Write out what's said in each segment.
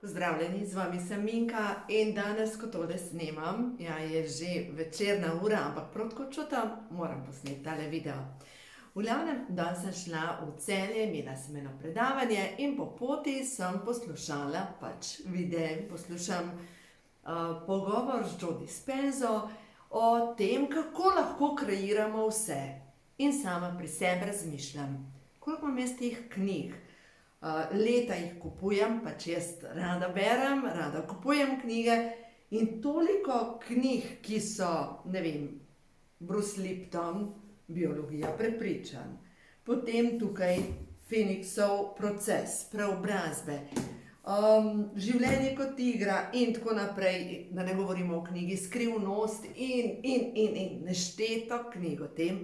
Pozdravljeni, z vami sem Minka in danes, ko tole snemam, je že večerna ura, ampak prav tako čutim, moram posneti tale video. V glavnem, danes sem šla v Celje, imela sem eno predavanje in po poti sem poslušala videe, poslušam pogovor z Joe Dispenzo o tem, kako lahko kreiramo vse. In sama pri sebi razmišljam, koliko imam jaz teh knjig. Leta jih kupujem, pač jaz rada berem, rada kupujem knjige in toliko knjig, ki so, ne vem, Bruce Lipton, Biologija prepričanj, potem tukaj Phoenixov proces, preobrazbe, Življenje kot igra in tako naprej, da ne govorimo o knjigi Skrivnost in nešteto knjig o tem,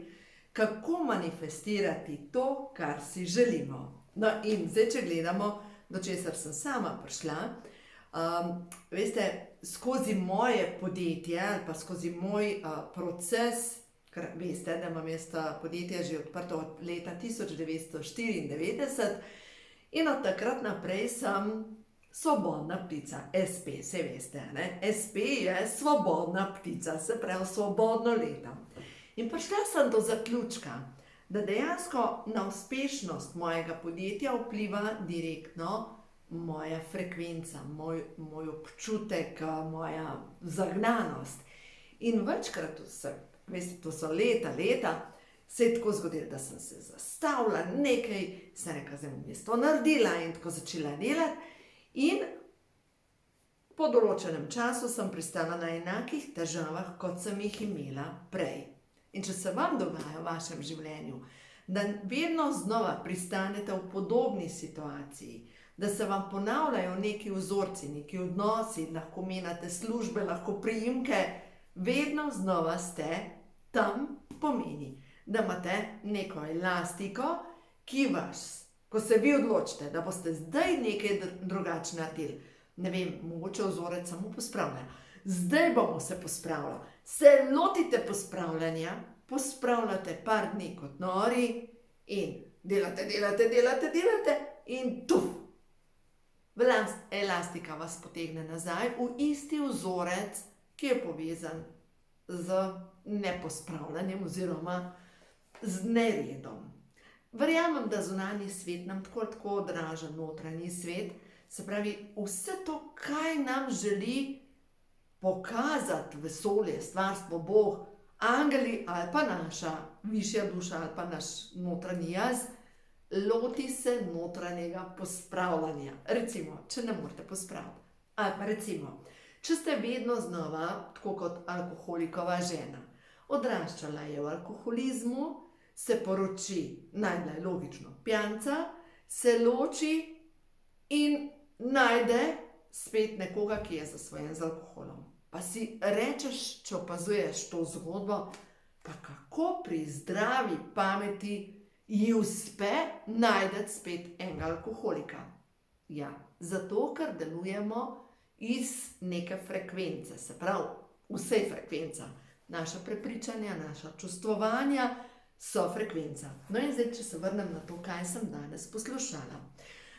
kako manifestirati to, kar si želimo. No, in zdaj, če gledamo, do česar sem sama prišla, veste, skozi moje podjetje ali pa skozi moj proces, ker veste, da imam jaz podjetje že odprto od leta 1994 in od takrat naprej sem svobodna ptica, SP, saj veste, ne? SP je svobodna ptica, se pravi svobodno letam. In prišla sem do zaključka, da dejansko na uspešnost mojega podjetja vpliva direktno moja frekvenca, moj občutek, moja zagnanost. In večkrat, veste, to so leta, se je tako zgodilo, da sem se zastavila nekaj, sem rekla, zdaj bom jaz to naredila in tako začela delati. In po določenem času sem pristala na enakih težavah, kot sem jih imela prej. In če se vam dogaja v vašem življenju, da vedno znova pristanete v podobni situaciji, da se vam ponavljajo neki vzorci, neki odnosi, lahko menjate službe, lahko priimke, vedno znova ste tam, pomeni, da imate neko elastiko, ki vas, ko se vi odločite, da boste zdaj nekaj drugače naredili, ne vem, mogoče vzorec samo pospravlja, zdaj bomo se pospravljali, se lotite pospravljanja, pospravljate par dni kot nori in delate in tuf! Elastika vas potegne nazaj v isti vzorec, ki je povezan z nepospravljanjem oziroma z neredom. Verjamem, da zunanji svet nam tako odraža notranji svet, se pravi vse to, kaj nam želi pokazati vesolje, stvarstvo, Bog, angeli ali pa naša višja duša ali pa naš notranji jaz, loti se notranjega pospravljanja. Recimo, če ne morete pospraviti. Ali pa recimo, če ste vedno znova, tako kot alkoholikova žena, odraščala je v alkoholizmu, se poroči, najde logično pijanca, se loči in najde spet nekoga, ki je zasvojen z alkoholom. Pa si rečeš, če opazuješ to zgodbo, pa kako pri zdravi pameti ji uspe najti spet enega alkoholika. Ja, zato, ker delujemo iz neke frekvence, se pravi, vse je frekvenca. Naša prepričanja, naša čustvovanja so frekvenca. No in zdaj, če se vrnem na to, kaj sem danes poslušala.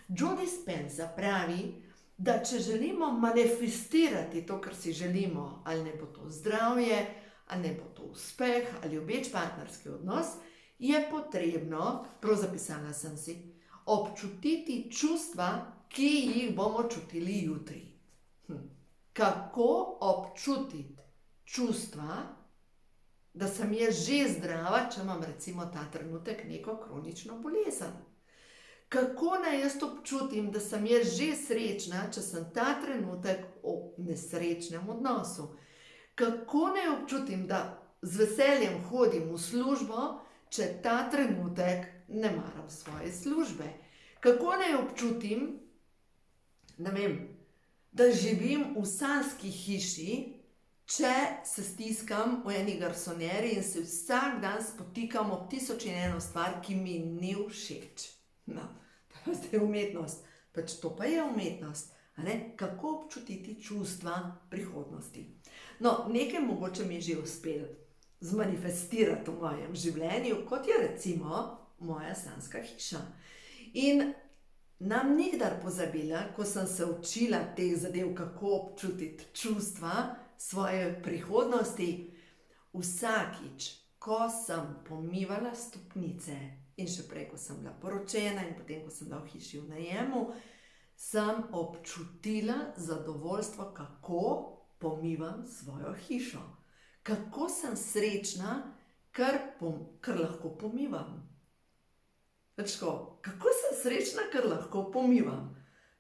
Joe Dispenza pravi, da če želimo manifestirati to, kar si želimo, ali ne bo to zdravje, ali ne bo to uspeh, ali obeč partnerski odnos, je potrebno, prav zapisala sem si, občutiti čustva, ki jih bomo čutili jutri. Kako občutiti čustva, da sem jaz že zdrava, če imam recimo ta trenutek neko kronično bolezen? Kako naj jaz občutim, da sem jaz že srečna, če sem ta trenutek v nesrečnem odnosu? Kako naj občutim, da z veseljem hodim v službo, če ta trenutek ne maram svoje službe? Kako naj občutim, ne vem, da živim v sanjski hiši, če se stiskam v eni garsonjeri in se vsak dan spotikam ob 1001 stvar, ki mi ni všeč? No, to je umetnost, pač to pa je umetnost, a ne? Kako občutiti čustva prihodnosti. No, nekaj mogoče mi je že uspelo zmanifestirati v mojem življenju, kot je recimo moja sanjska hiša. In nam nikdar pozabila, ko sem se učila teh zadev, kako občutiti čustva svoje prihodnosti, vsakič, ko sem pomivala stopnice in še prej, ko sem bila poročena in potem, ko sem bila v hiši v najemu, sem občutila zadovoljstvo, kako pomivam svojo hišo. Kako sem srečna, ker lahko pomivam. Kako sem srečna, ker lahko pomivam.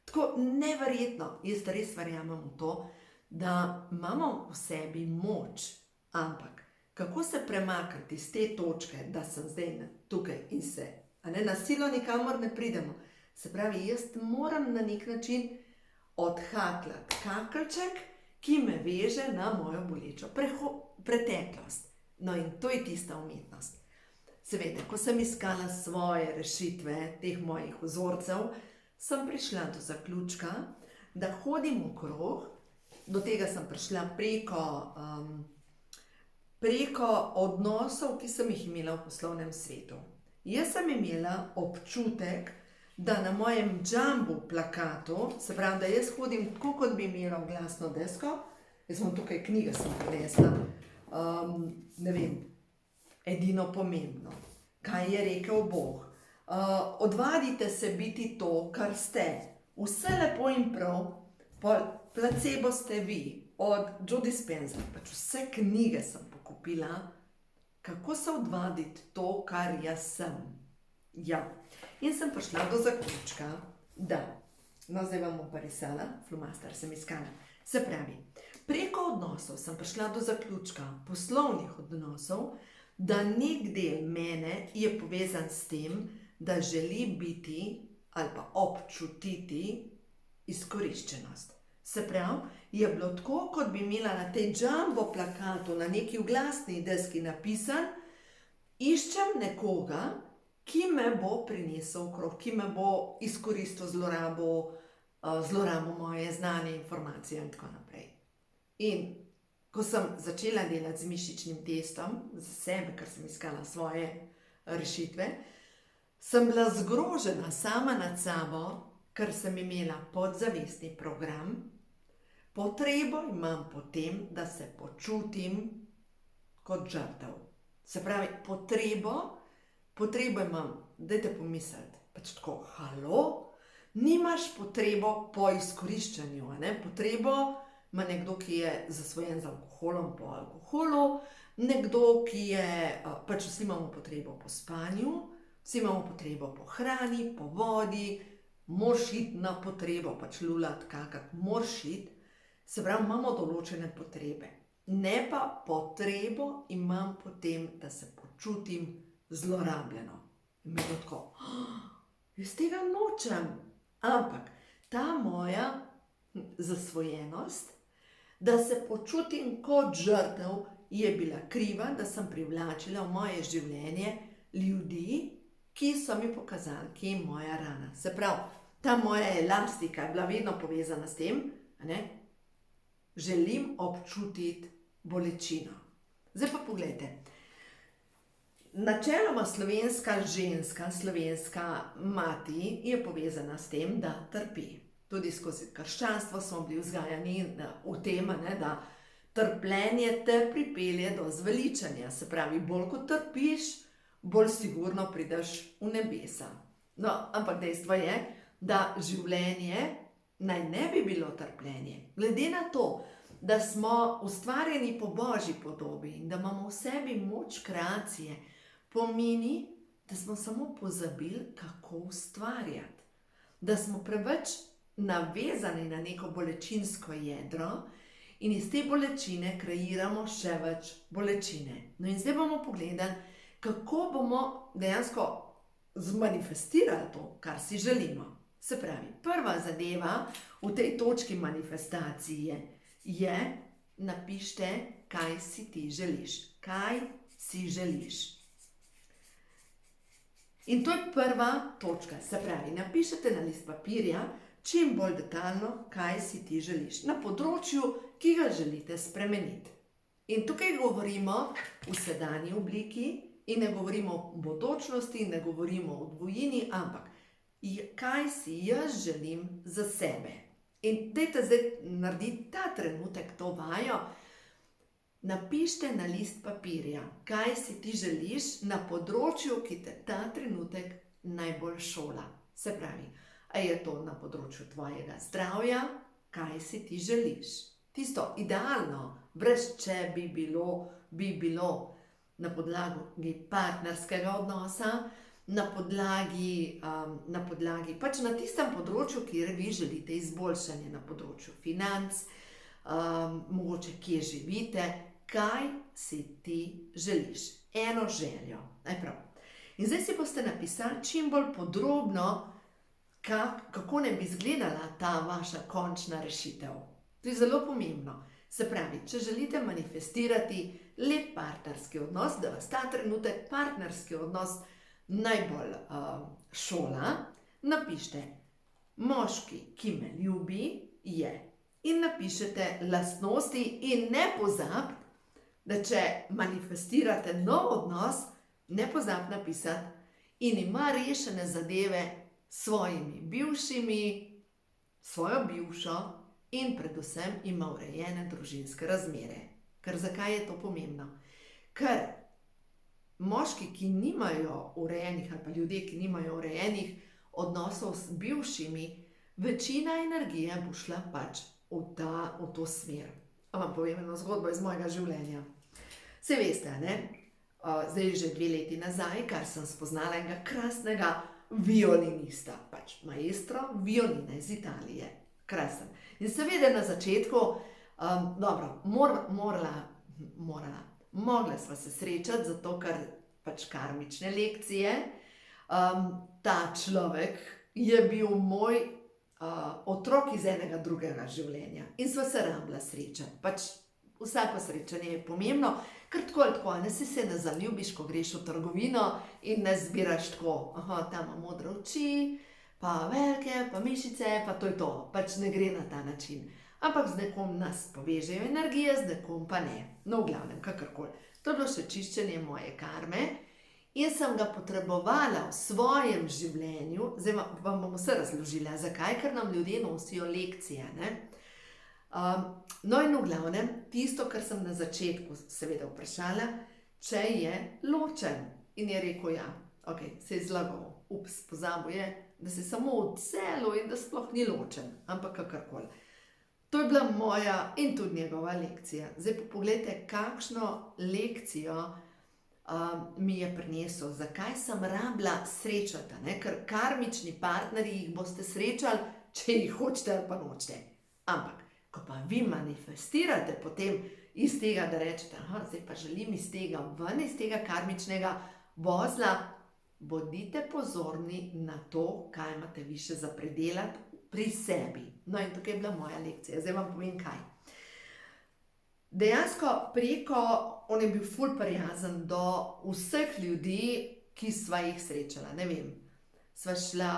Tako neverjetno, jaz res verjamem v to, da imamo v sebi moč, ampak kako se premakniti iz te točke, da sem zdaj tukaj in se, na silo nikamor ne pridemo. Se pravi, jaz moram na nek način odhakljati kakelček, ki me veže na mojo bolečo preteklost. No in to je tista umetnost. Seveda, ko sem iskala svoje rešitve, teh mojih vzorcev, sem prišla do zaključka, da hodim okrog, do tega sem prišla preko odnosov, ki sem jih imela v poslovnem svetu. Jaz sem imela občutek, da na mojem jumbo plakatu, se pravi, da jaz hodim tako, kot bi imela oglasno desko, jaz sem tukaj knjige sem prinesla, ne vem, edino pomembno, kaj je rekel Bog. Odvadite se biti to, kar ste. Vse lepo in prav, placebo ste vi, od Joe Dispenza, pač vse knjige sem pokupila, kako se odvaditi to, kar jaz sem. Ja, in sem prišla do zaključka, da, no zdaj vam bom pa risala, flomaster sem iskala. Se pravi, preko odnosov sem prišla do zaključka, poslovnih odnosov, da nek del mene je povezan s tem, da želi biti ali pa občutiti izkoriščenost. Se pravi, je bilo tako, kot bi imela na tej jumbo plakatu, na neki oglasni deski napisan, iščem nekoga, ki me bo prinesel okrog, ki me bo izkoristil zlorabo moje znanje, informacije in tako naprej. In ko sem začela delati z mišičnim testom, za sebe, ker sem iskala svoje rešitve, sem bila zgrožena sama nad sabo, ker sem imela podzavestni program, potrebo imam po tem, da se počutim kot žrtev. Se pravi, potrebo imam, dajte pomisliti, pač tako, halo, nimaš potrebo po izkoriščanju, potrebo ima nekdo, ki je zasvojen z alkoholom, po alkoholu, nekdo, ki je, pač vsi imamo potrebo po spanju, vsi imamo potrebo po hrani, po vodi, moraš iti na potrebo, pač lulat, kakak, moraš iti, se pravi, imamo določene potrebe. Ne pa potrebo imam po tem, da se počutim zlorabljeno. In mi je tako, jaz tega nočem. Ampak ta moja zasvojenost, da se počutim kot žrtev, je bila kriva, da sem privlačila v moje življenje ljudi, ki so mi pokazali, kje je moja rana. Se pravi, ta moja elastika je bila vedno povezana s tem, želim občutiti bolečino. Zdaj pa pogledajte, načeloma slovenska ženska, slovenska mati je povezana s tem, da trpi. Tudi skozi krščanstvo smo bili vzgajani v tem, da trpljenje te pripelje do zveličanja. Se pravi, bolj kot trpiš, bolj sigurno prideš v nebesa. No, ampak dejstvo je, da življenje naj ne bi bilo trpljenje. Glede na to, da smo ustvarjeni po Božji podobi in da imamo v sebi moč kreacije, pomeni, da smo samo pozabili, kako ustvarjati. Da smo preveč navezani na neko bolečinsko jedro in iz te bolečine kreiramo še več bolečine. No in zdaj bomo pogledali, kako bomo dejansko zmanifestirali to, kar si želimo. Se pravi, prva zadeva v tej točki manifestacije je, napište, kaj si ti želiš. Kaj si želiš. In to je prva točka. Se pravi, napišete na list papirja čim bolj detaljno, kaj si ti želiš. Na področju, ki ga želite spremeniti. In tukaj govorimo v sedanji obliki in ne govorimo o bodočnosti, ne govorimo o dvojini, ampak kaj si jaz želim za sebe. In dajte zdaj narediti ta trenutek to vajo. Napišite na list papirja, kaj si ti želiš na področju, ki te ta trenutek najbolj šola. Se pravi, a je to na področju tvojega zdravja, kaj si ti želiš. Tisto idealno, brez če bi bilo na podlagi partnerskega odnosa, na podlagi pač na tistem področju, kjer vi želite izboljšanje, na področju financ, mogoče kje živite, kaj si ti želiš. Eno željo. Najprav. In zdaj si boste napisali čim bolj podrobno, kako ne bi izgledala ta vaša končna rešitev. To je zelo pomembno. Se pravi, če želite manifestirati lep partnerski odnos, da vas ta trenutek partnerski odnos najbolj šola, napišite moški, ki me ljubi, je. In napišete lastnosti in ne pozabite, da če manifestirate nov odnos, ne pozabite napisati in ima rešene zadeve s svojimi bivšimi, svojo bivšo in predvsem ima urejene družinske razmere. Ker zakaj je to pomembno? Ker moški, ki nimajo urejenih, ali pa ljudje, ki nimajo urejenih odnosov s bivšimi, večina energije bo šla pač v to smer. Vam povem eno zgodbo iz mojega življenja. Saj veste, ne? Zdaj že 2 leti nazaj, kar sem spoznala enega krasnega violinista, pač maestro violine iz Italije. Krasen. In seveda na začetku, mogla sva se srečati, zato ker pač karmične lekcije. Ta človek je bil moj otrok iz enega drugega življenja in sva se rabila srečati. Pač vsako srečanje je pomembno, ker tako, ne se ne zaljubiš, ko greš v trgovino in ne zbiraš tako, ta ima modre oči, pa velike, pa mišice, pa to je to. Pač ne gre na ta način. Ampak z nekom nas povežejo energije, z nekom pa ne. No, v glavnem, kakorkoli. To je bilo še čiščenje moje karme in sem ga potrebovala v svojem življenju. Zdaj vam bom vse razložila, zakaj, ker nam ljudje nosijo lekcije, ne? No in v glavnem, tisto, kar sem na začetku seveda vprašala, če je ločen. In je rekel, ja, ok, se je zlagal. Ups, pozabil je, da se samo odselil in da sploh ni ločen. Ampak kakorkoli. To je bila moja in tudi njegova lekcija. Zdaj pa pogledajte, kakšno lekcijo mi je prinesel. Zakaj sem rabila srečati, ne? Ker karmični partnerji jih boste srečali, če jih hočete ali pa nočete. Ampak, ko pa vi manifestirate potem iz tega, da rečete, zdaj pa želim iz tega ven, iz tega karmičnega vozla, bodite pozorni na to, kaj imate vi še za predelati pri sebi. No in tukaj je bila moja lekcija. Zdaj vam povem kaj. Dejansko on je bil ful prijazen do vseh ljudi, ki sva jih srečala. Ne vem, sva šla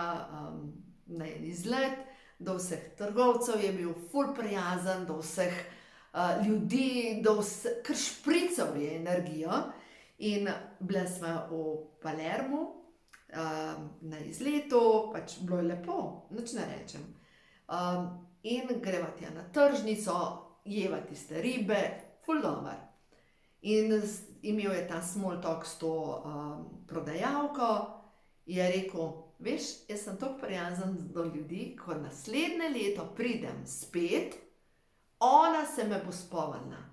na en izlet, do vseh trgovcev je bil ful prijazen, do vseh ljudi, kar šprical je energijo. In bila sva v Palermu na izletu, pač bilo je lepo, nič ne rečem. In greva tja na tržnico, jeva tiste ribe, ful dober. In imel je ta small talk s to prodajalko, je rekel, veš, jaz sem toliko prijazen do ljudi, ko naslednje leto pridem spet, ona se me bo spomnila.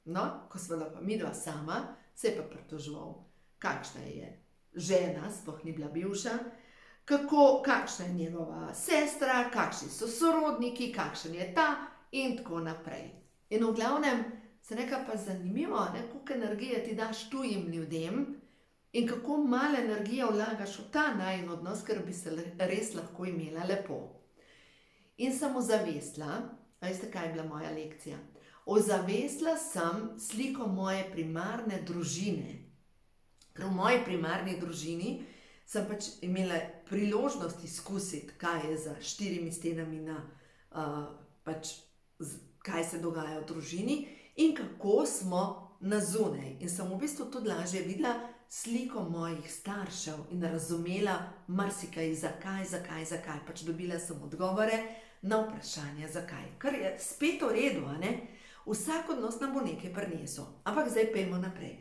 No, ko sva bila pa midva sama, se je pa pritoževal, kakšna je žena, sploh ni bila bivša, kakšna je njegova sestra, kakšni so sorodniki, kakšen je ta in tako naprej. In v glavnem se nekaj pa zanimivo, koliko energije ti daš tujim ljudem in kako malo energije vlagaš v ta najin odnos, ker bi se res lahko imela lepo. In sem ozavestila, veste, kaj je bila moja lekcija? Ozavestila sem sliko moje primarne družine. Ker v moji primarni družini sem pač imela priložnost izkusiti, kaj je za 4 stenami kaj se dogaja v družini in kako smo na zunaj. In sem v bistvu tudi lažje videla, sliko mojih staršev in razumela marsikaj, zakaj. Pač dobila sem odgovore na vprašanje, zakaj. Kar je spet v redu, a ne? Vsak odnos nam bo nekaj prinesel. Ampak zdaj pojdimo naprej.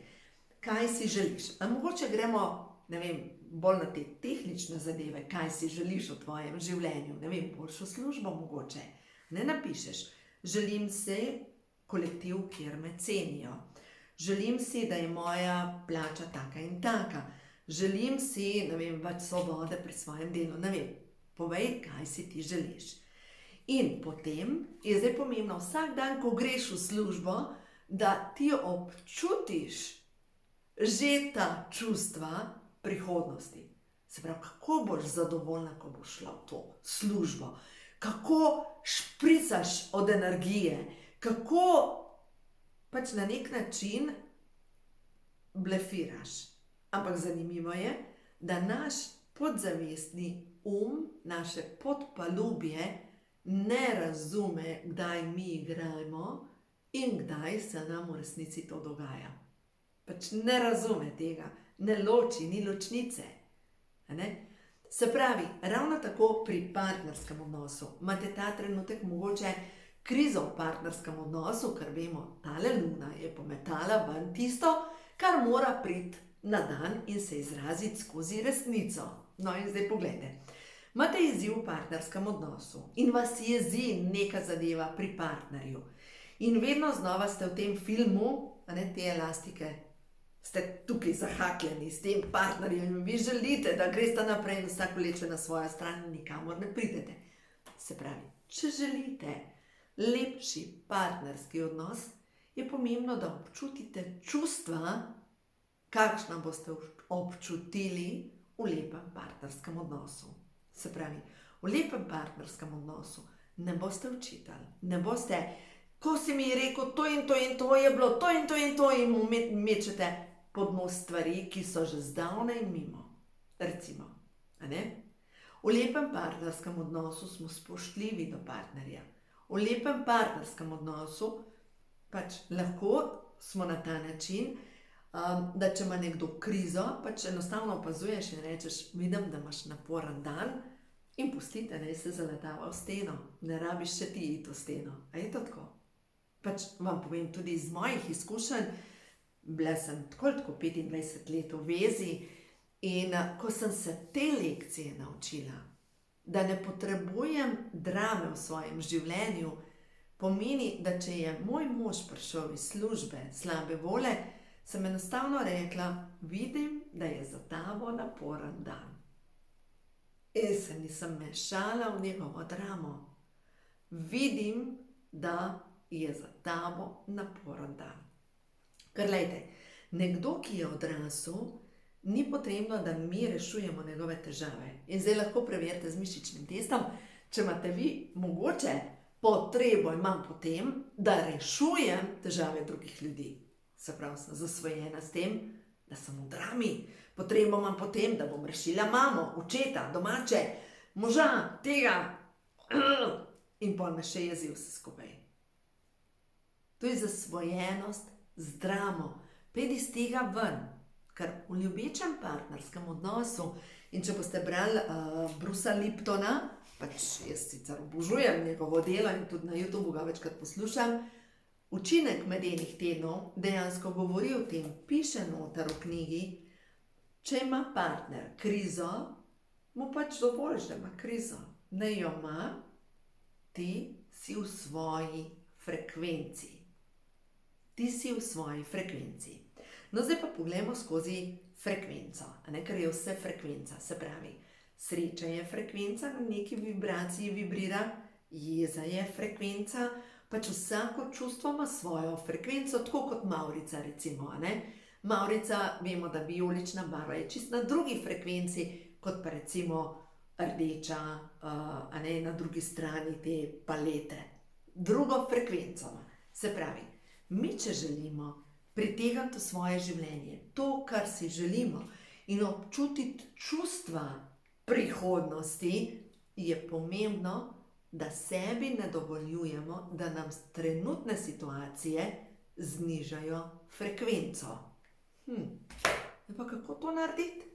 Kaj si želiš? A mogoče gremo, ne vem, bolj na te tehnične zadeve, kaj si želiš v tvojem življenju. Ne vem, boljšo službo mogoče. Ne napišeš. Želim si kolektiv, kjer me cenijo. Želim si, da je moja plača taka in taka. Želim si, ne vem, več svobode pri svojem delu. Ne vem, povej, kaj si ti želiš. In potem je zdaj pomembno vsak dan, ko greš v službo, da ti občutiš že ta čustva prihodnosti. Se pravi, kako boš zadovoljna, ko boš šla v to službo. Kako špricaš od energije. Kako pač na nek način blefiraš. Ampak zanimivo je, da naš podzavestni naše podpalubje ne razume, kdaj mi igramo in kdaj se nam v resnici to dogaja. Pač ne razume tega, ne loči, ni ločnice. Se pravi, ravno tako pri partnerskem odnosu. Imate ta trenutek mogoče krizo v partnerskem odnosu, ker vemo, tale luna je pometala ven tisto, kar mora priti na dan in se izraziti skozi resnico. No in zdaj poglejte. Imate izziv v partnerskem odnosu in vas jezi neka zadeva pri partnerju. In vedno znova ste v tem filmu, te elastike, ste tukaj zahakljeni s tem partnerjem in vi želite, da greste naprej in vsak vleče na svojo stran in nikamor ne pridete. Se pravi, če želite lepši partnerski odnos, je pomembno, da občutite čustva, kakšna boste občutili v lepem partnerskem odnosu. Se pravi, v lepem partnerskem odnosu ne boste učitali, ne boste, ko si mi je rekel to in to in to je bilo, to in to in to in mu mečete pod nos stvari, ki so že zdavnaj mimo. Recimo, v lepem partnerskem odnosu smo spoštljivi do partnerja. V lepem partnerskem odnosu pač lahko smo na ta način, da če ima nekdo krizo, pač enostavno opazuješ in rečeš, vidim, da imaš naporen dan in pustite, naj se zaletava v steno. Ne rabiš še ti iti v steno. A je to tako? Pač vam povem tudi iz mojih izkušenj, bila sem tako 25 let v vezi in ko sem se te lekcije naučila, da ne potrebujem drame v svojem življenju, pomeni, da če je moj mož prišel iz službe slabe volje, sem enostavno rekla, vidim, da je za tabo naporen dan. In se nisem mešala v njegovo dramo. Vidim, da je za tabo naporen dan. Ker glejte, nekdo, ki je odrasel, ni potrebno, da mi rešujemo njegove težave. In zdaj lahko preverite z mišičnim testom, če imate vi mogoče potrebo imam potem, da rešujem težave drugih ljudi. Se pravi, sem zasvojena s tem, da sem v drami. Potrebo imam potem, da bom rešila mamo, očeta, domače, moža, tega. In pol me še jezi vse skupaj. To je zasvojenost z dramo. Pejdi iz tega ven. Ker v ljubečem partnerskem odnosu, in če boste brali Brusa Liptona, pač jaz sicer obožujem njegovo delo in tudi na YouTubeu ga večkrat poslušam, učinek medenih tednov dejansko govori o tem, piše noter v knjigi, če ima partner krizo, mu pač dovolj, da ima krizo. Ne jo ima, ti si v svoji frekvenci. Ti si v svoji frekvenci. No, zdaj pa pogledamo skozi frekvenco, ker je vse frekvenca. Se pravi, sreča je frekvenca, na neki vibraciji vibrira, jeza je frekvenca, pač vsako čustvo ima svojo frekvenco, tako kot mavrica recimo. Mavrica, vemo, da vijolična barva je čist na drugi frekvenci, kot pa recimo rdeča, na drugi strani te palete. Drugo frekvenco ima. Se pravi, mi če želimo pritegniti v svoje življenje to, kar si želimo in občutiti čustva prihodnosti, je pomembno, da sebi ne dovoljujemo, da nam trenutne situacije znižajo frekvenco. Ja, pa kako to narediti?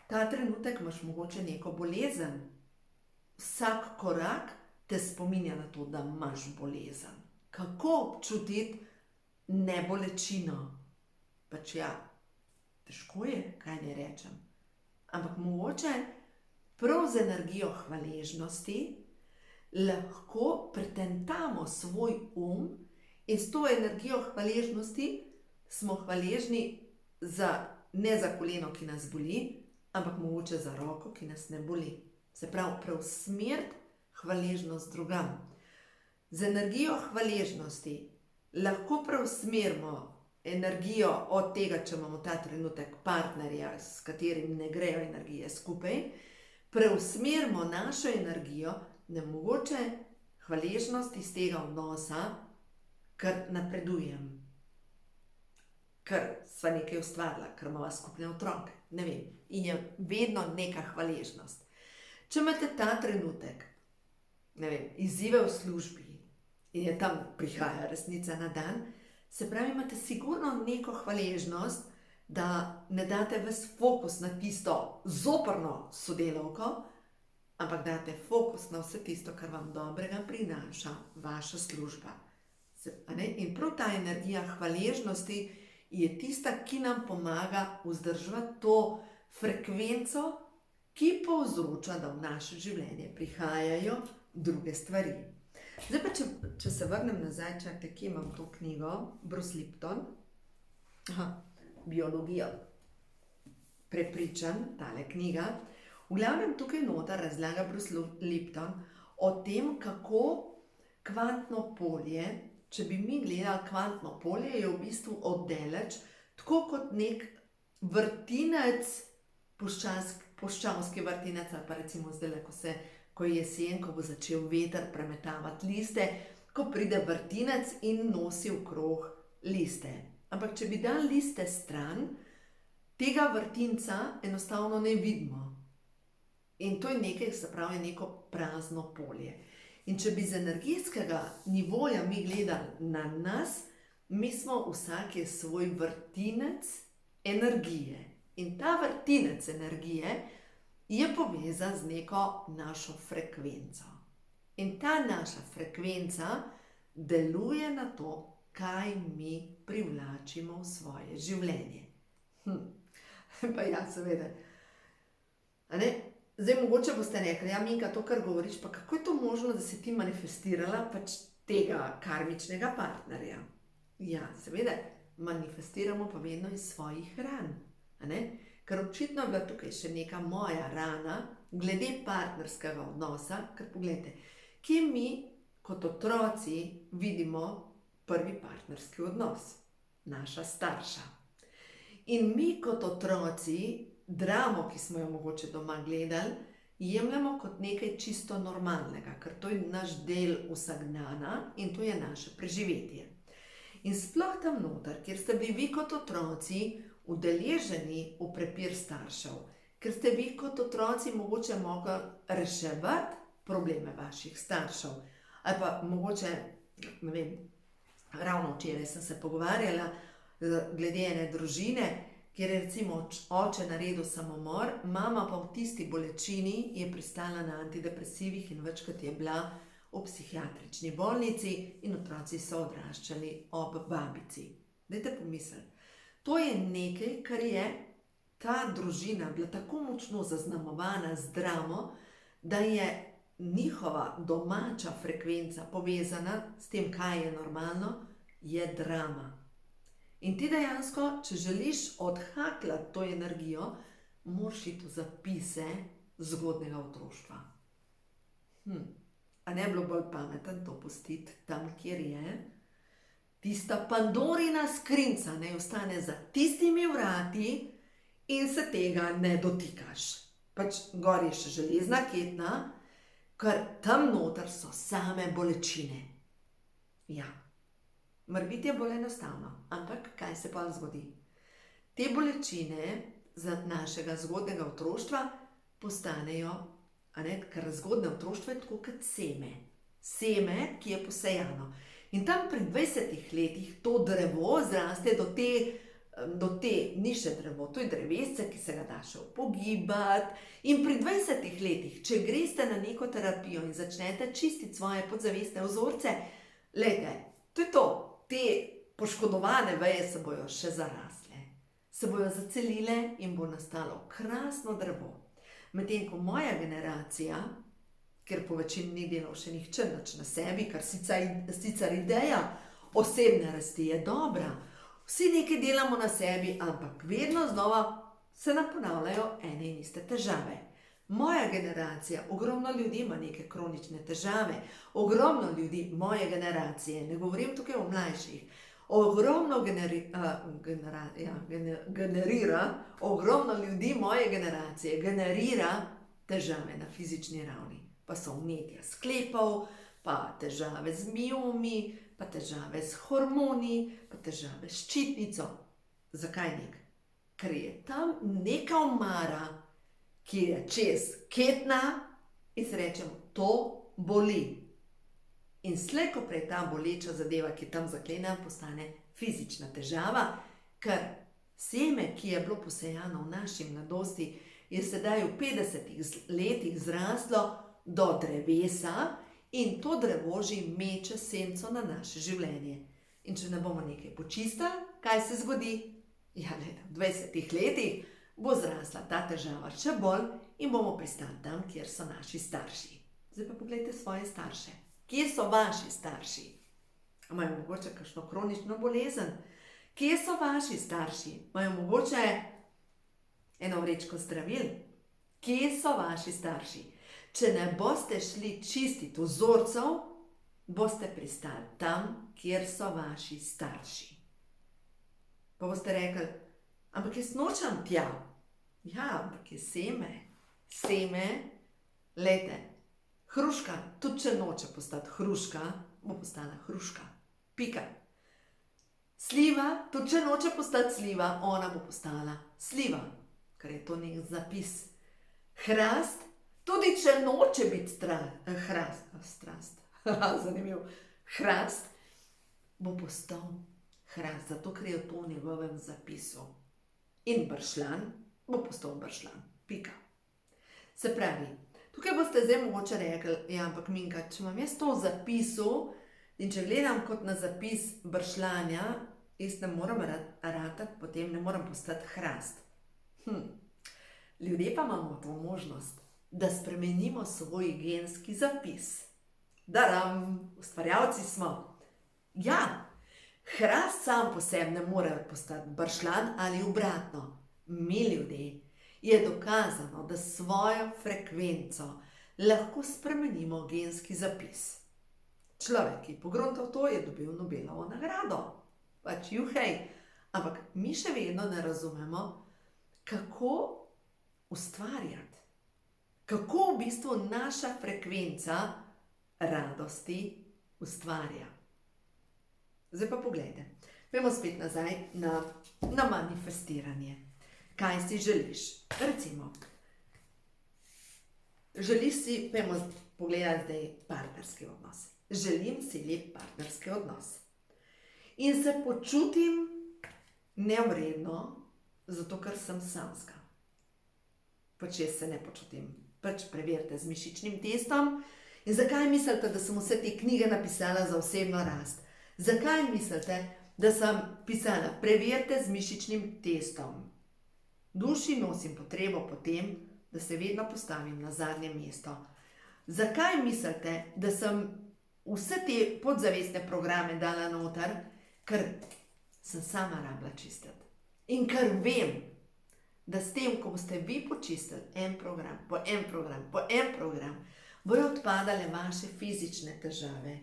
Ta trenutek imaš mogoče neko bolezen. Vsak korak te spominja na to, da imaš bolezen. Kako občutiti nebolečino? Pač ja, težko je, kaj ne rečem. Ampak mogoče prav z energijo hvaležnosti lahko pretentamo svoj in s to energijo hvaležnosti smo hvaležni ne za koleno, ki nas boli, ampak mogoče za roko, ki nas ne boli. Se pravi, preusmeriti hvaležnost drugam. Z energijo hvaležnosti lahko preusmerimo energijo od tega, če imamo ta trenutek partnerja, s katerim ne grejo energije skupaj, preusmerimo našo energijo na mogoče hvaležnost iz tega odnosa, ker napredujem, ker sva nekaj ustvarila, ker imava skupne otroke, ne vem, in je vedno neka hvaležnost. Če imate ta trenutek, ne vem, izzive v službi in je tam prihaja resnica na dan, se pravi, imate sigurno neko hvaležnost, da ne date ves fokus na tisto zoprno sodelavko, ampak date fokus na vse tisto, kar vam dobrega prinaša vaša služba. In prav ta energija hvaležnosti je tista, ki nam pomaga vzdrževati to frekvenco, ki povzroča, da v naše življenje prihajajo druge stvari. Zdaj pa, če se vrnem nazaj, čakajte, kje imam to knjigo, Bruce Lipton, Biologija prepričanj, tale knjiga. V glavnem tukaj noter razlaga Bruce Lipton o tem, kako kvantno polje, če bi mi gledali kvantno polje, je v bistvu oddaleč, tako kot nek vrtinec, puščavski vrtinec, ali pa recimo zdaj, ko je jesen, ko bo začel veter premetavati liste, ko pride vrtinec in nosi okrog liste. Ampak če bi dali liste stran, tega vrtinca enostavno ne vidimo. In to je nekaj, se pravi, neko prazno polje. In če bi z energetskega nivoja mi gledali na nas, mi smo vsak je svoj vrtinec energije. In ta vrtinec energije je povezan z neko našo frekvenco. In ta naša frekvenca deluje na to, kaj mi privlačimo v svoje življenje. Pa ja, seveda. Zdaj, mogoče boste rekli, ja, Minka, to, kar govoriš, pa kako je to možno, da si ti manifestirala pač tega karmičnega partnerja? Ja, seveda, manifestiramo pa vedno iz svojih ran. Ker očitno je bila tukaj še neka moja rana, glede partnerskega odnosa, ker pogledajte, kje mi kot otroci vidimo prvi partnerski odnos? Naša starša. In mi kot otroci dramo, ki smo jo mogoče doma gledali, jemljemo kot nekaj čisto normalnega, ker to je naš del vsakdana in to je naše preživetje. In sploh tam noter, kjer ste bili vi kot otroci udeleženi v prepir staršev, ker ste vi kot otroci mogoče mogli reševati probleme vaših staršev, ali pa mogoče, ne vem, ravno včeraj sem se pogovarjala glede ene družine, kjer je recimo oče naredil samomor, mama pa v tisti bolečini je pristala na antidepresivih in večkrat je bila v psihiatrični bolnici in otroci so odraščali ob babici. Dajte pomisliti. To je nekaj, kar je ta družina bila tako močno zaznamovana z dramo, da je njihova domača frekvenca povezana s tem, kaj je normalno, je drama. In ti dejansko, če želiš odhakljati to energijo, moraš iti v zapise zgodnjega otroštva. A ne bi bilo bolj pametno to pustiti tam, kjer je? Tista Pandorina skrinjica naj ostane za tistimi vrati in se tega ne dotikaš. Pač gor je še železna ketna, ker tam noter so same bolečine. Ja. Morbiti je bolj enostavno, ampak kaj se pa zgodi? Te bolečine za našega zgodnjega otroštva postanejo, ker zgodnje otroštvo je tako kot seme. Seme, ki je posejano. In tam pri 20 letih to drevo zraste do te do te niše drevo, to je drevesce, ki se ga da še upogibati. In pri 20 letih, če greste na neko terapijo in začnete čistiti svoje podzavestne vzorce, glejte, to je to, te poškodovane veje se bojo še zarasle, se bojo zacelile in bo nastalo krasno drevo. Medtem ko moja generacija, ker po večini ni delal še nihče nič na sebi, kar sicer ideja osebne rasti je dobra, vsi nekaj delamo na sebi, ampak vedno znova se nam ponavljajo ene in iste težave. Moja generacija, ogromno ljudi ima neke kronične težave, ogromno ljudi moje generacije, ne govorim tukaj o mlajših, ogromno ogromno ljudi moje generacije generira težave na fizični ravni. Pa so vnetja sklepov, pa težave z miomi, pa težave s hormoni, pa težave s ščitnico. Zakaj nek? Ker je tam neka omara, ki je čez ketna in se rečemo, to boli. In slej ko prej ta boleča zadeva, ki tam zaklene, postane fizična težava, ker seme, ki je bilo posejano v naši mladosti, je sedaj v 50 letih zraslo do drevesa in to drevo že meče senco na naše življenje. In če ne bomo nekaj počistili, kaj se zgodi? Ja, v 20 letih bo zrasla ta težava še bolj in bomo pristali tam, kjer so naši starši. Zdaj pa pogledajte svoje starše. Kje so vaši starši? Imajo mogoče kakšno kronično bolezen? Kje so vaši starši? Imajo mogoče eno vrečko zdravil? Kje so vaši starši? Če ne boste šli čistiti vzorcev, boste pristali tam, kjer so vaši starši. Pa boste rekli, ampak jaz nočem tja. Ja, ampak je seme. Seme, glejte, hruška, tudi če noče postati hruška, bo postala hruška. Pika. Sliva, tudi če noče postati sliva, ona bo postala sliva, ker je to nek zapis. Hrast, tudi če noče biti zanimiv, hrast, bo postal hrast, zato ker je to v njegovem zapisu. In bršljan bo postal bršljan. Pika. Se pravi, tukaj boste zdaj mogoče rekli, ja, ampak Minka, če imam jaz to v zapisu in če gledam kot na zapis bršljanja, jaz ne moram ratati, potem ne moram postati hrast. Ljudje pa imamo to možnost, da spremenimo svoj genski zapis. Daram, ustvarjalci smo. Ja, hrast sam po sebi ne more postati bršljan ali obratno. Mi ljudje je dokazano, da svojo frekvenco lahko spremenimo genski zapis. Človek, ki je pogruntal to, je dobil Nobelovo nagrado. Pač juhej. Ampak mi še vedno ne razumemo, kako ustvarjati. Kako v bistvu naša frekvenca radosti ustvarja. Zdaj pa poglejte. Pojmo spet nazaj na manifestiranje. Kaj si želiš? Recimo, želiš si, pojmo pogledati zdaj partnerski odnos. Želim si lep partnerski odnos. In se počutim nevredno, zato ker sem samska. Pač jaz se ne počutim. Pač preverite z mišičnim testom. In zakaj mislite, da sem vse te knjige napisala za osebno rast? Zakaj mislite, da sem pisala preverite z mišičnim testom? V duši nosim potrebo po tem, da se vedno postavim na zadnje mesto. Zakaj mislite, da sem vse te podzavestne programe dala noter? Ker sem sama rabila čistiti. In ker vem, da s tem, ko boste vi počistili en program, po en program, bodo odpadale vaše fizične težave.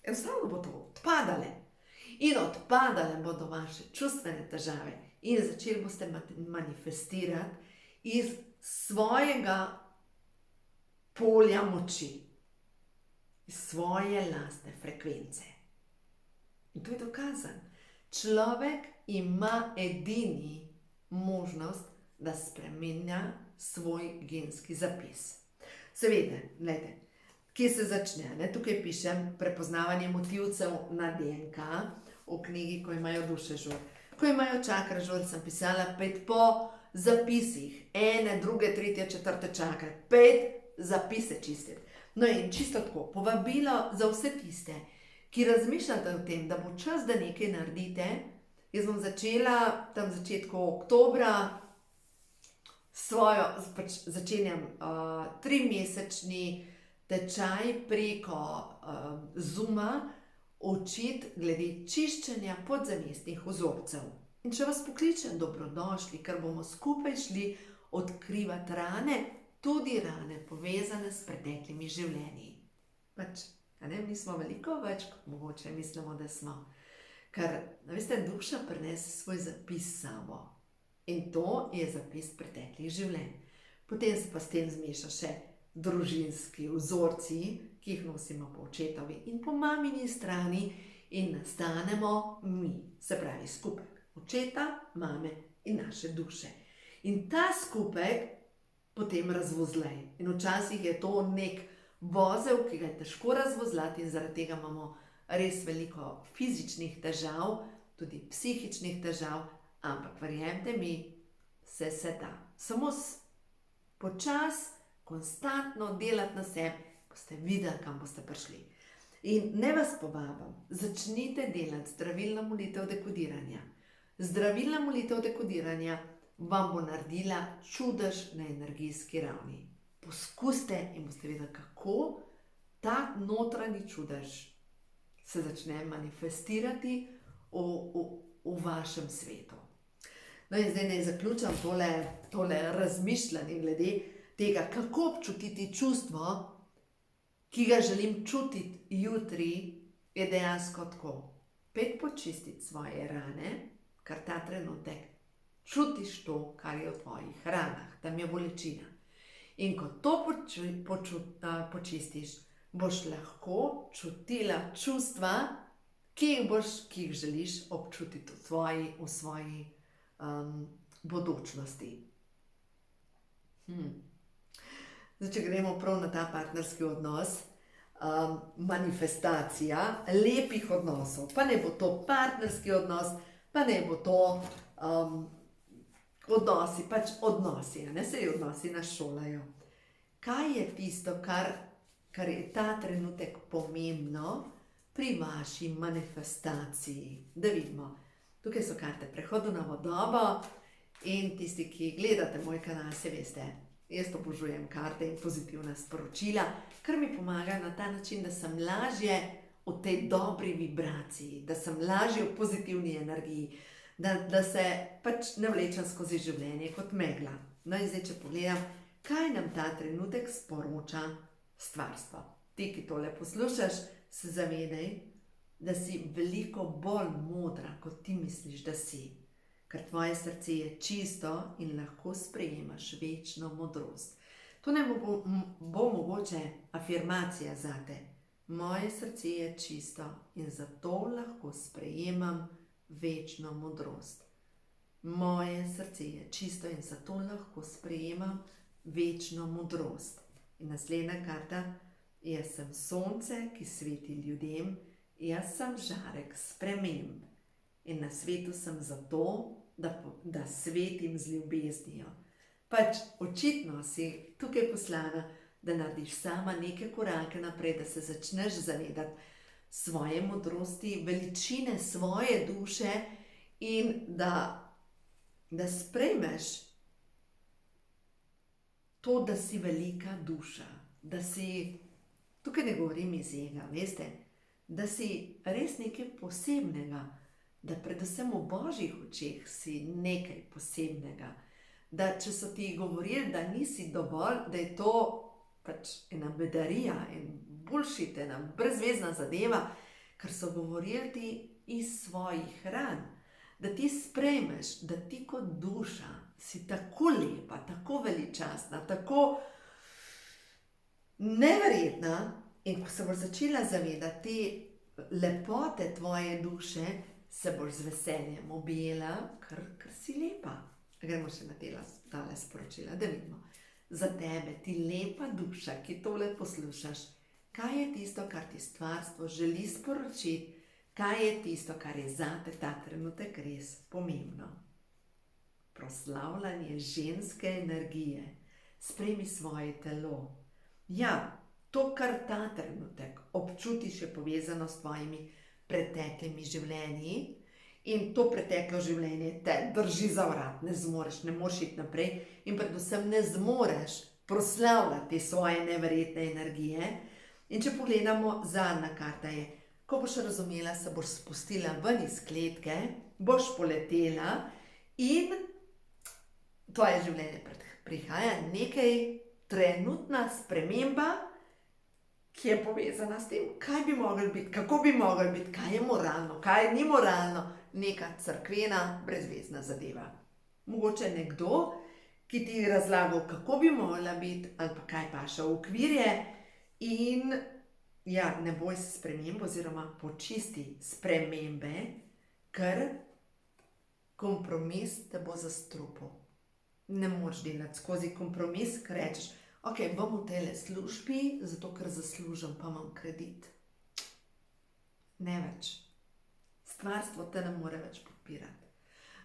Enostavno bo to odpadale. In odpadale bodo vaše čustvene težave. In začeli boste manifestirati iz svojega polja moči. Iz svoje lastne frekvence. In to je dokazano. Človek ima edini možnost, da spremenja svoj genski zapis. Seveda, gledajte, kje se začne? Tukaj pišem prepoznavanje motivcev na DNK v knjigi, ko imajo duše žur. Ko imajo čakre žolč, sem pisala 5 po zapisih, 1, 2, 3, 4 čakre, 5 zapise čistiti. No in čisto tako, povabilo za vse tiste, ki razmišljate o tem, da bo čas, da nekaj naredite. Jaz bom začela tam v začetku oktobra začenjam 3-mesečni tečaj preko Zooma učiti glede čiščenja podzavestnih vzorcev. In če vas pokličem, dobrodošli, ker bomo skupaj šli odkrivati rane, tudi rane povezane s preteklimi življenji. Mi smo veliko več, kot mogoče mislimo, da smo. Ker, veste, duša prinese svoj zapis s sabo. In to je zapis preteklih življenj. Potem se pa s tem zmeša še družinski vzorci, ki jih nosimo po očetovi in po mamini strani in nastanemo mi, se pravi skupek očeta, mame in naše duše. In ta skupek potem razvozlej. In včasih je to nek vozel, ki ga je težko razvozlati in zaradi tega imamo res veliko fizičnih težav, tudi psihičnih težav, ampak verjemite mi, se da. Samo počasi, konstantno delati na sebi, boste videli, kam boste prišli. In ne vas povabim, začnite delati zdravilna molitev dekodiranja. Zdravilna molitev dekodiranja vam bo naredila čudež na energijski ravni. Poskusite in boste videli, kako ta notranji čudež se začne manifestirati v vašem svetu. No in zdaj naj zaključam tole razmišljanje glede tega, kako občutiti čustvo, ki ga želim čutiti jutri, je dejansko tako. Počistiti svoje rane, kar ta trenutek čutiš to, kar je v tvojih ranah, tam je bolečina. In ko to počistiš, boš lahko čutila čustva, ki jih želiš občutiti v svoji bodočnosti. Zdaj, če gremo prav na ta partnerski odnos, manifestacija lepih odnosov, pa ne bo to partnerski odnos, pa ne bo to odnosi, odnosi, saj odnosi nas šolajo. Kaj je tisto, kar je ta trenutek pomembno pri vaši manifestaciji? Da vidimo. Tukaj so karte prehodu na novo in tisti, ki gledate moj kanal, se veste, jaz obožujem karte in pozitivna sporočila, ker mi pomagajo na ta način, da sem lažje v tej dobri vibraciji, da sem lažje v pozitivni energiji, da se ne vlečem skozi življenje kot megla. No in zdaj, če pogledam, kaj nam ta trenutek sporoča stvarstvo. Ti, ki tole poslušaš, se zavedaj, da si veliko bolj modra, kot ti misliš, da si. Ker tvoje srce je čisto in lahko sprejemaš večno modrost. To ne bo mogoče afirmacija zate. Moje srce je čisto in zato lahko sprejemam večno modrost. Moje srce je čisto in zato lahko sprejemam večno modrost. In naslednja karta, jaz sem sonce, ki sveti ljudem, jaz sem žarek sprememb. In na svetu sem zato, da svetim z ljubeznijo. Očitno si tukaj poslana, da narediš sama neke korake naprej, da se začneš zavedati svoje modrosti, veličine svoje duše in da sprejmeš to, da si velika duša, da si, tukaj ne govorim iz ega, veste, da si res nekaj posebnega, da predvsem v Božjih očeh si nekaj posebnega, da če so ti govorili, da nisi dovolj, da je to ena bedarija, en bullshit, ena brezvezna zadeva, ker so govorili ti iz svojih ran, da ti sprejmeš, da ti kot duša si tako lepa, tako veličastna, tako neverjetna in ko se boš začela zavedati te lepote tvoje duše, se boš z veseljem objela, ker si lepa. Gremo še na tale sporočila, da vidimo. Za tebe, ti lepa duša, ki tole poslušaš, kaj je tisto, kar ti stvarstvo želi sporočiti, Kaj je tisto, kar je zate ta trenutek res pomembno? Proslavljanje ženske energije. Sprejmi svoje telo. Ja, to, kar ta trenutek občutiš, je povezano s tvojimi preteklimi življenji in to preteklo življenje te drži za vrat, ne moreš iti naprej in predvsem ne zmoreš proslavljati svoje neverjetne energije. In če pogledamo, zadnja karta je, ko boš razumela, se boš spustila ven iz kletke, boš poletela in tvoje življenje prihaja nekaj trenutna sprememba, ki je povezana s tem, kaj bi moglo biti, kako bi moglo biti, kaj je moralno, kaj ni moralno, neka cerkvena, brezvezna zadeva. Mogoče nekdo, ki ti je razlagal, kako bi mogla biti, ali pa kaj paše v okvirje in ja, ne boj se sprememb oziroma počisti spremembe, ker kompromis te bo zastrupil. Ne moreš delati skozi kompromis, ker rečeš, ok, bom v tejle službi, zato ker zaslužim, pa imam kredit. Ne več. Stvarstvo te ne more več podpirati.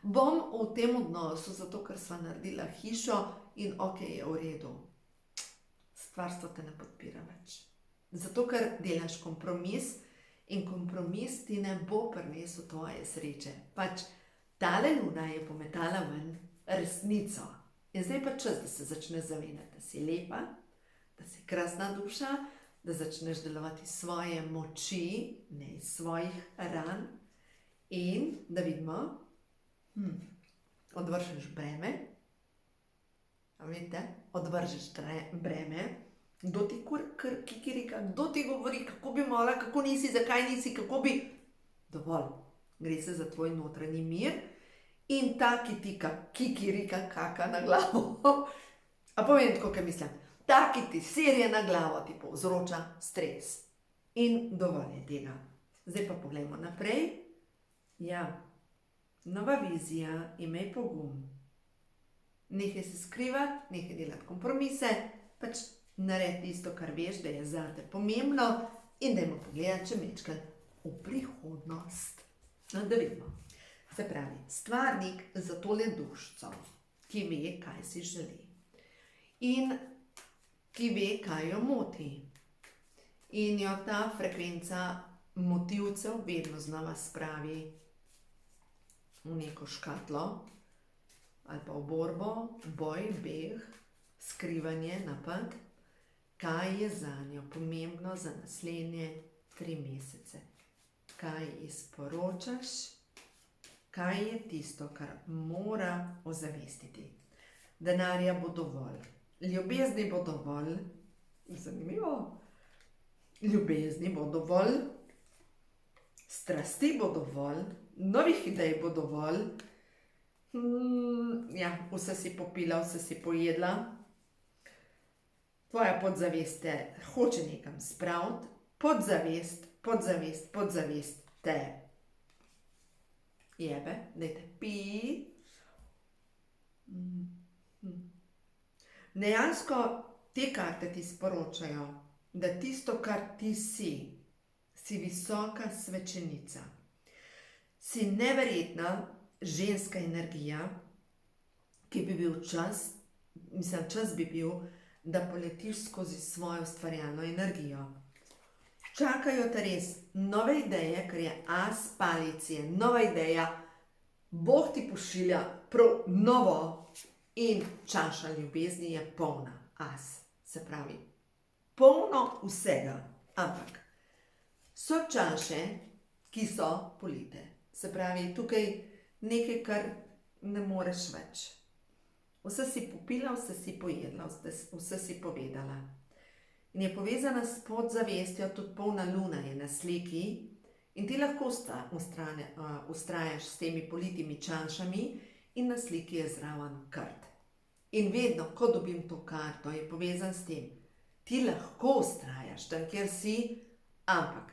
Bom v tem odnosu, zato ker sva naredila hišo in ok, je v redu. Stvarstvo te ne podpira več. Zato ker delaš kompromis in kompromis ti ne bo prinesel tvoje sreče. Pač tale luna je pometala ven resnico. In zdaj pa čas, da se začneš zavedati, da si lepa, da si krasna duša, da začneš delovati svoje moči, ne iz svojih ran in da vidimo, odvržeš breme, vidite, odvržeš breme, kdo ti kikirika, kdo ti govori, kako bi mogla, kako nisi, zakaj nisi, kako bi, dovolj, gre se za tvoj notranji mir. In ta, ki ti kikirika kaka na glavo, a povem tako, kaj mislim, ta, ki ti serje na glavo, ti povzroča stres. In dovolj je tega. Zdaj pa poglejmo naprej. Ja, nova vizija, imej pogum. Nehaj se skrivati, nehaj delati kompromise, pač naredi tisto, kar veš, da je zate pomembno in dajmo pogledati, če mečkaj v prihodnost. No, da vidimo. Se pravi, stvarnik za tole dušico, ki ve, kaj si želi in ki ve, kaj jo moti. In jo ta frekvenca motivcev vedno znova spravi v neko škatlo ali pa v borbo, boj, beg, skrivanje, napad, kaj je zanjo pomembno za naslednje 3 mesece. Kaj izporočaš? Kaj je tisto, kar mora ozavestiti? Denarja bo dovolj, ljubezni bo dovolj, zanimivo, ljubezni bo dovolj, strasti bo dovolj, novih idej bo dovolj, ja, vse si popila, vse si pojedla, tvoja podzavest te hoče nekam spraviti, podzavest te jebe, dajte pi. Dejansko te karte ti sporočajo, da tisto, kar ti si visoka svečenica. Si neverjetna ženska energija, ki bi bil čas bi bil, da poletiš skozi svojo ustvarjalno energijo. Čakajo te res nove ideje, ker je as palic, je nova ideja, Bog ti pošilja prav novo in čaša ljubezni je polna, as, se pravi, polno vsega, ampak so čaše, ki so polite, se pravi, tukaj nekaj, kar ne moreš več. Vse si popila, vse si pojedla, vse si povedala. In je povezana s podzavestjo, tudi polna luna je na sliki in ti lahko vztrajaš s temi politimi čašami in na sliki je zraven kart. In vedno, ko dobim to karto, je povezan s tem, ti lahko vztrajaš tam, kjer si, ampak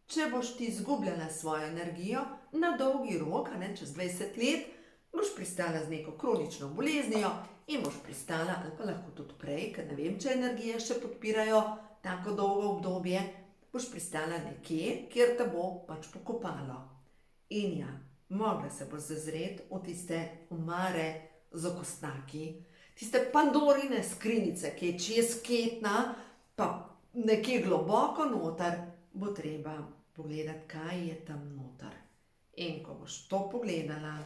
če boš ti izgubljala svojo energijo na dolgi rok, čez 20 let, boš pristala z neko kronično boleznijo in boš pristala, ali pa lahko tudi prej, ker ne vem, če energije še podpirajo tako dolgo obdobje, boš pristala nekje, kjer te bo pač pokopalo. In ja, mogla se boš zazreti v tiste omare z okostnaki, tiste Pandorine skrinjice, ki je čez ketna, pa nekje globoko noter, bo treba pogledati, kaj je tam noter. In ko boš to pogledala,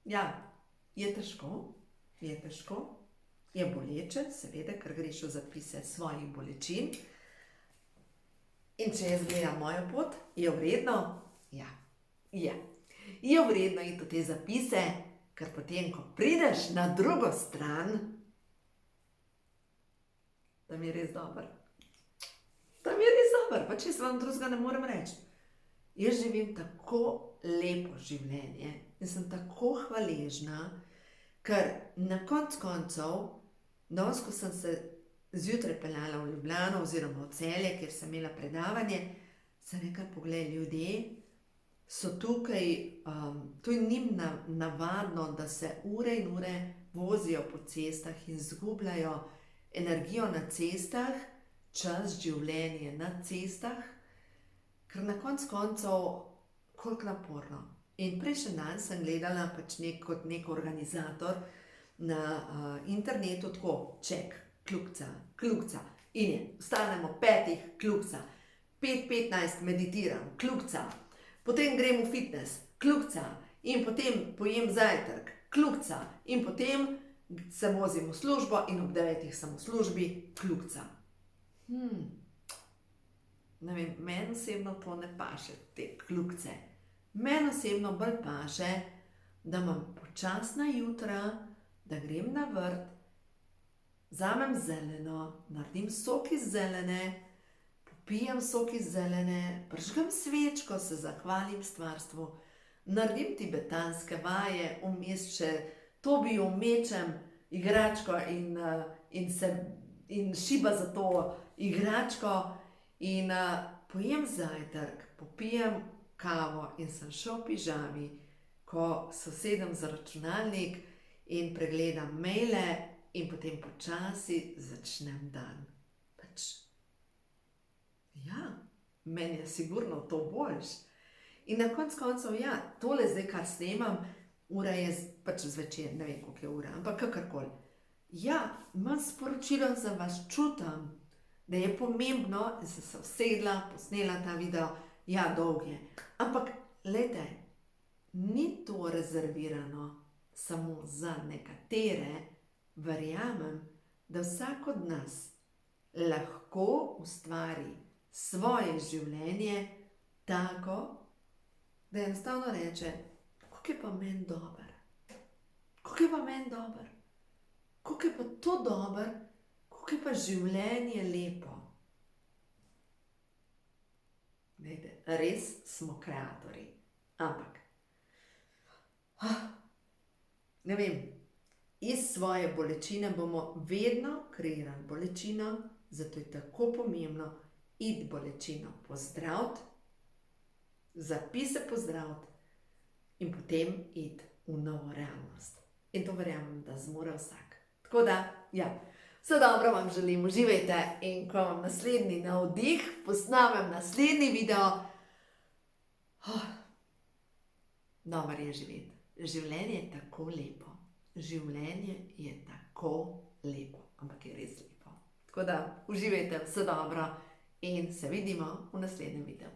ja, je težko, je boleče, seveda, ker greš v zapise svojih bolečin. In če jaz gledam mojo pot, je vredno? Ja, je. Je vredno iti v te zapise, ker potem, ko prideš na drugo stran, tam je res dober. Tam je res dober, pa če se vam drugega ne morem reči. Jaz živim tako lepo življenje in sem tako hvaležna, ker na koncu koncev, danes, ko sem se zjutraj peljala v Ljubljano oziroma v Celje, kjer sem imela predavanje, sem rekla, poglej, ljudje so tukaj, to je njim navadno, da se ure in ure vozijo po cestah in izgubljajo energijo na cestah, čas, življenje na cestah, ker na koncu koncev, koliko naporno. In prejšnji dan sem gledala pač kot nek organizator na internetu, tako, ček, kljukca, in je, vstanemo 5, kljukca, 5:15 meditiram, kljukca, potem grem v fitness, kljukca, in potem pojem zajtrk, kljukca, in potem se vozim v službo in ob 9 sem v službi, kljukca. Ne vem, meni osebno to ne paše, te kljukce. Meni osebno bolj paše, da imam počasna jutra, da grem na vrt, vzamem zeleno, naredim sok iz zelene, popijem sok iz zelene, prižgem svečko, se zahvalim stvarstvu, naredim tibetanske vaje, vmes še Tobiju mečem igračko in šiba za to igračko in pojem zajtrk, popijem kavo in sem šel v pižami, ko se usedem za računalnik in pregledam maile in potem počasi začnem dan. Pač, ja, meni je sigurno to boljš. In na koncu koncev, ja, tole zdaj, kar snemam, ura je pač zvečer, ne vem, koliko je ura, ampak kakorkoli. Ja, imam sporočilo za vas, čutim, da je pomembno, da sem se usedla, posnela ta video, ja, dolg je. Ampak, glejte, ni to rezervirano samo za nekatere, verjamem, da vsak od nas lahko ustvari svoje življenje tako, da enostavno reče, kako je pa meni dober, kako je pa meni dober, kako je pa to dober, kako je pa življenje lepo. Glejte, res smo kreatorji, ampak, ne vem, iz svoje bolečine bomo vedno kreirali bolečino, zato je tako pomembno iti bolečino pozdraviti, zapise pozdraviti in potem iti v novo realnost. In to verjamem, da zmore vsak. Tako da, ja, vse dobro vam želim, uživajte in ko vam naslednji navdih, posnamem naslednji video, dobro je živeti. Življenje je tako lepo. Življenje je tako lepo, ampak je res lepo. Tako da, uživajte, vse dobro in se vidimo v naslednjem videu.